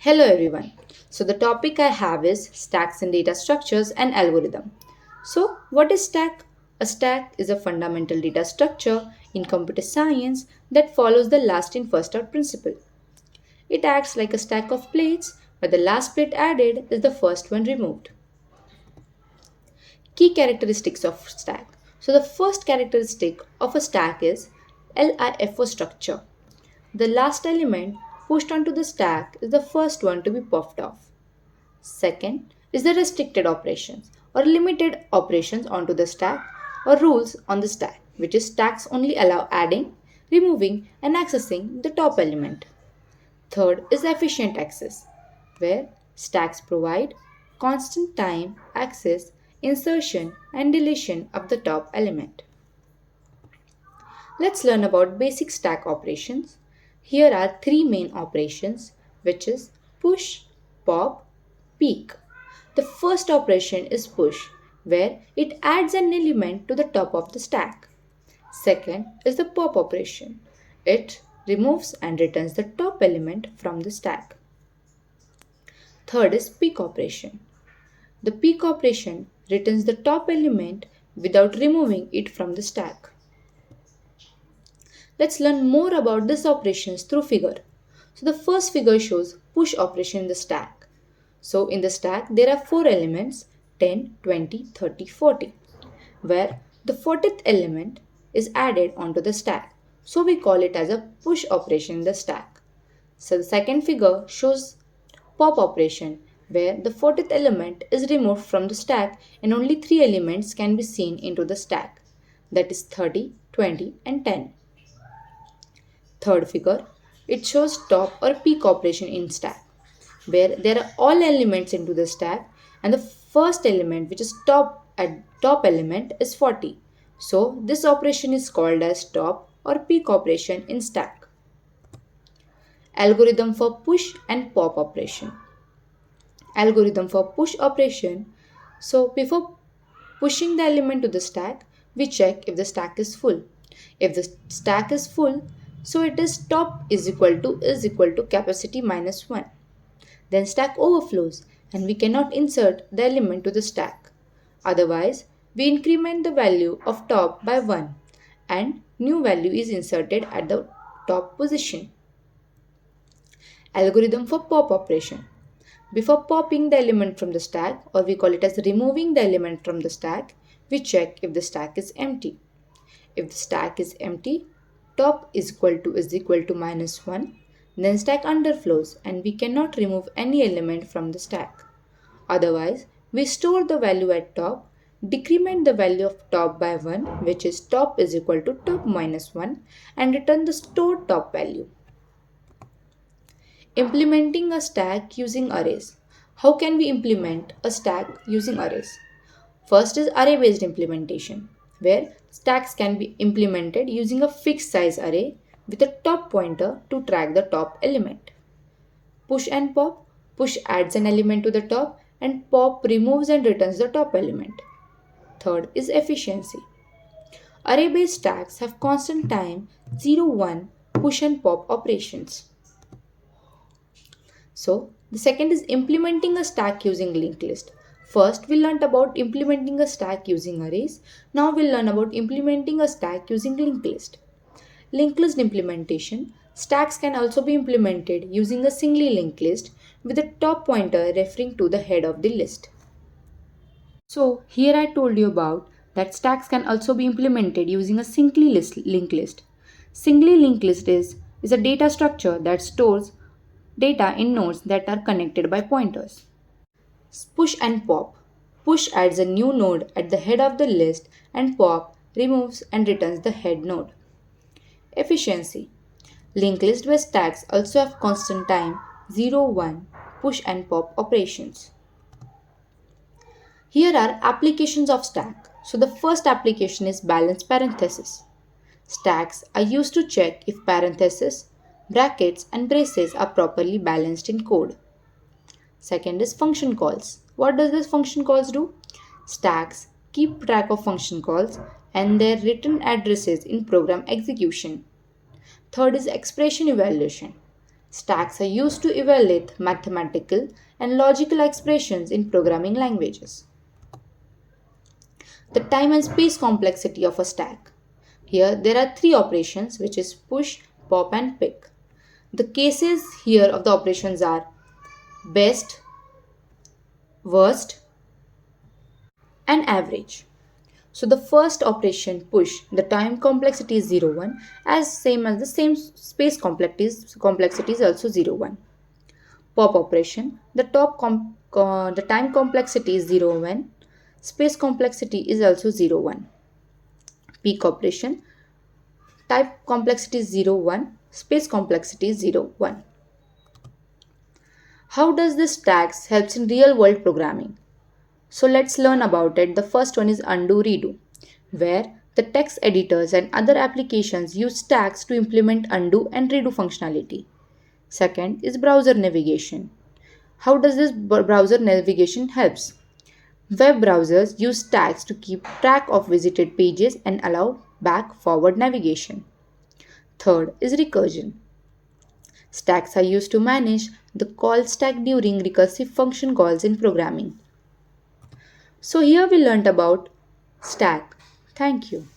Hello everyone. So the topic I have is stacks in data structures and algorithm. So what is stack? A stack is a fundamental data structure in computer science that follows the last in first out principle. It acts like a stack of plates where the last plate added is the first one removed. Key characteristics of stack. So the first characteristic of a stack is LIFO structure. The last element pushed onto the stack is the first one to be puffed off. Second is the restricted operations or limited operations onto the stack or rules on the stack, which is stacks only allow adding, removing, and accessing the top element. Third is efficient access, where stacks provide constant time access, insertion, and deletion of the top element. Let's learn about basic stack operations. Here are three main operations, which is push, pop, peek. The first operation is push, where it adds an element to the top of the stack. Second is the pop operation. It removes and returns the top element from the stack. Third is peek operation. The peek operation returns the top element without removing it from the stack. Let's learn more about these operations through figure. So the first figure shows push operation in the stack. So in the stack there are 4 elements 10, 20, 30, 40 where the 40th element is added onto the stack. So we call it as a push operation in the stack. So the second figure shows pop operation where the 40th element is removed from the stack and only 3 elements can be seen into the stack, that is 30, 20 and 10. Third figure, it shows top or peek operation in stack, where there are all elements into the stack and the first element which is top element is 40. So this operation is called as top or peek operation in stack. Algorithm for push and pop operation. Algorithm for push operation. So before pushing the element to the stack, we check if the stack is full. If the stack is full, so it is top is equal to capacity minus 1. Then stack overflows and we cannot insert the element to the stack. Otherwise, we increment the value of top by 1 and new value is inserted at the top position. Algorithm for pop operation. Before popping the element from the stack, or we call it as removing the element from the stack, we check if the stack is empty. If the stack is empty, top is equal to minus 1, then stack underflows and we cannot remove any element from the stack. Otherwise, we store the value at top, decrement the value of top by 1, which is top is equal to top minus 1, and return the stored top value. Implementing a stack using arrays. How can we implement a stack using arrays? First is array based implementation, where stacks can be implemented using a fixed size array with a top pointer to track the top element. Push and pop. Push adds an element to the top and pop removes and returns the top element. Third is efficiency. Array based stacks have constant time 0, 1 push and pop operations. So, the second is implementing a stack using linked list. First, we learned about implementing a stack using arrays. Now, we'll learn about implementing a stack using linked list. Linked list implementation. Stacks can also be implemented using a singly linked list with a top pointer referring to the head of the list. So, here I told you about that stacks can also be implemented using a linked list. Singly linked list is a data structure that stores data in nodes that are connected by pointers. Push and pop. Push adds a new node at the head of the list and pop removes and returns the head node. Efficiency. Linked list based stacks also have constant time 0, 1 push and pop operations. Here are applications of stack. So the first application is balance parenthesis. Stacks are used to check if parentheses, brackets and braces are properly balanced in code. Second is function calls. What does this function calls do? Stacks keep track of function calls and their return addresses in program execution. Third is expression evaluation. Stacks are used to evaluate mathematical and logical expressions in programming languages. The time and space complexity of a stack. Here there are three operations, which is push, pop and pick. The cases here of the operations are best, worst and average. So the first operation push, the time complexity is 0 1, as same as the same space complexity is also 0 1. Pop operation, the time complexity is 0 1, space complexity is also 0 1. Peak operation, type complexity is 0 1, space complexity is 0 1. How does this stacks helps in real world programming? So let's learn about it. The first one is undo redo, where the text editors and other applications use stacks to implement undo and redo functionality. Second is browser navigation. How does this browser navigation helps? Web browsers use stacks to keep track of visited pages and allow back forward navigation. Third is recursion. Stacks are used to manage the call stack during recursive function calls in programming. So here we learnt about stack. Thank you.